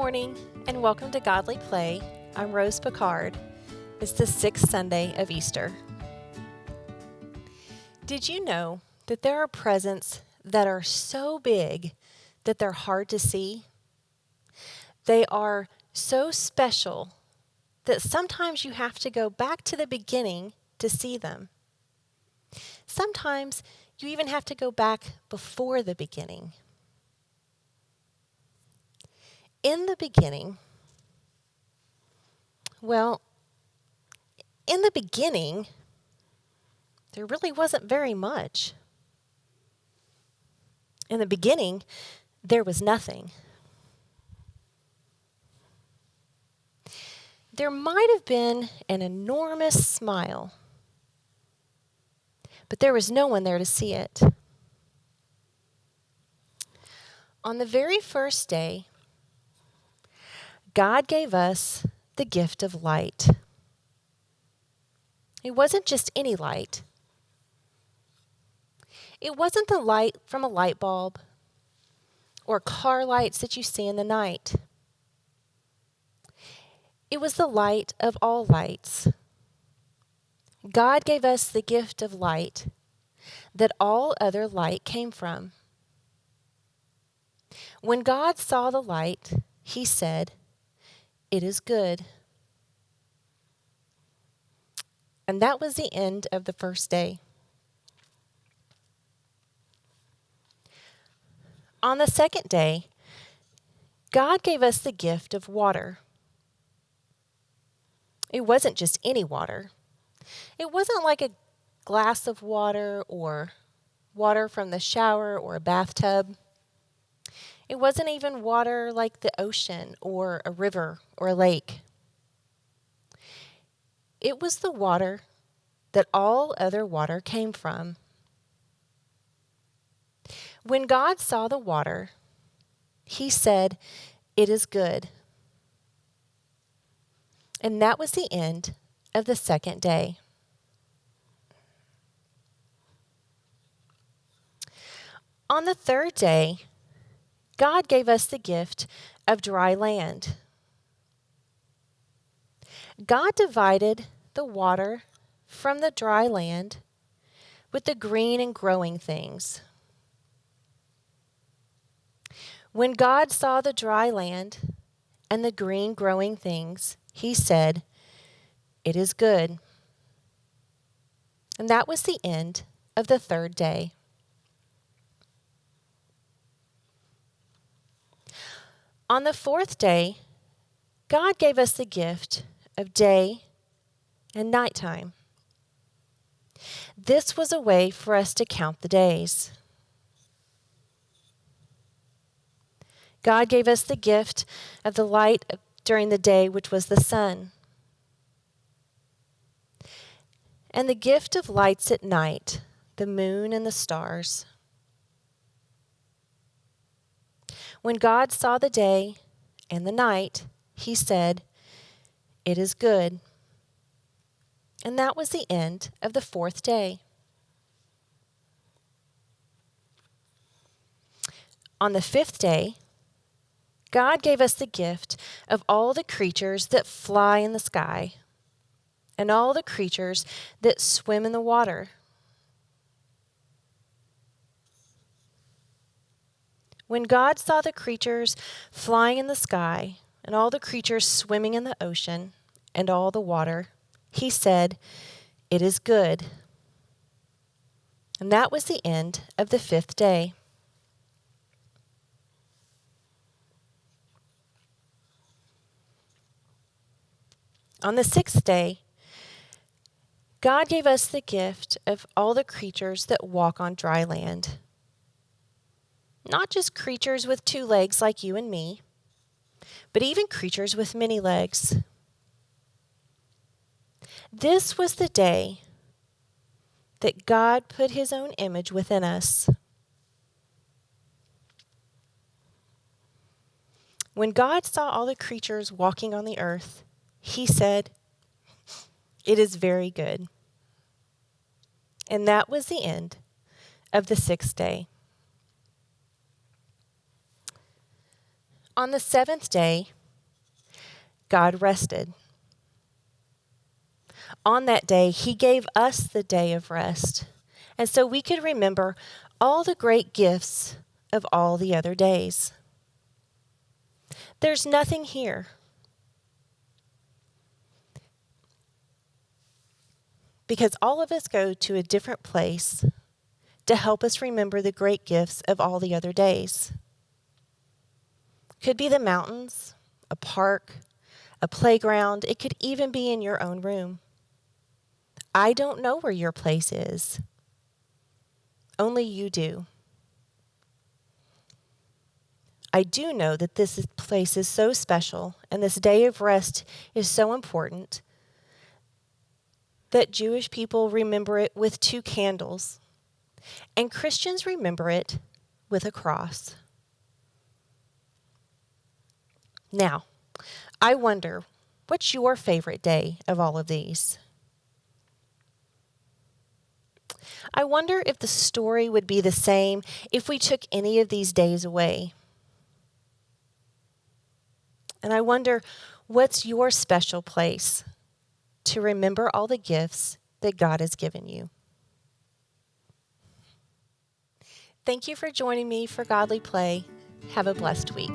morning, and welcome to Godly Play. I'm Rose Picard. It's the 6th Sunday of Easter. Did you know that there are presents that are so big that they're hard to see? They are so special that sometimes you have to go back to the beginning to see them. Sometimes you even have to go back before the beginning. In the beginning, there really wasn't very much. In the beginning, there was nothing. There might have been an enormous smile, but there was no one there to see it. On the very first day, God gave us the gift of light. It wasn't just any light. It wasn't the light from a light bulb or car lights that you see in the night. It was the light of all lights. God gave us the gift of light that all other light came from. When God saw the light, he said, "It is good." And that was the end of the first day. On the second day, God gave us the gift of water. It wasn't just any water. It wasn't like a glass of water or water from the shower or a bathtub. It wasn't even water like the ocean or a river or a lake. It was the water that all other water came from. When God saw the water, he said, "It is good." And that was the end of the second day. On the third day, God gave us the gift of dry land. God divided the water from the dry land with the green and growing things. When God saw the dry land and the green growing things, he said, "It is good." And that was the end of the third day. On the fourth day, God gave us the gift of day and nighttime. This was a way for us to count the days. God gave us the gift of the light during the day, which was the sun, and the gift of lights at night, the moon and the stars. When God saw the day and the night, he said, "It is good." And that was the end of the fourth day. On the fifth day, God gave us the gift of all the creatures that fly in the sky and all the creatures that swim in the water. When God saw the creatures flying in the sky and all the creatures swimming in the ocean and all the water, he said, "It is good." And that was the end of the fifth day. On the sixth day, God gave us the gift of all the creatures that walk on dry land. Not just creatures with 2 legs like you and me, but even creatures with many legs. This was the day that God put his own image within us. When God saw all the creatures walking on the earth, he said, "It is very good." And that was the end of the sixth day. On the seventh day, God rested. On that day, he gave us the day of rest, and so we could remember all the great gifts of all the other days. There's nothing here. Because all of us go to a different place to help us remember the great gifts of all the other days. Could be the mountains, a park, a playground. It could even be in your own room. I don't know where your place is. Only you do. I do know that this place is so special and this day of rest is so important that Jewish people remember it with 2 candles, and Christians remember it with a cross. Now, I wonder, what's your favorite day of all of these? I wonder if the story would be the same if we took any of these days away. And I wonder, what's your special place to remember all the gifts that God has given you? Thank you for joining me for Godly Play. Have a blessed week.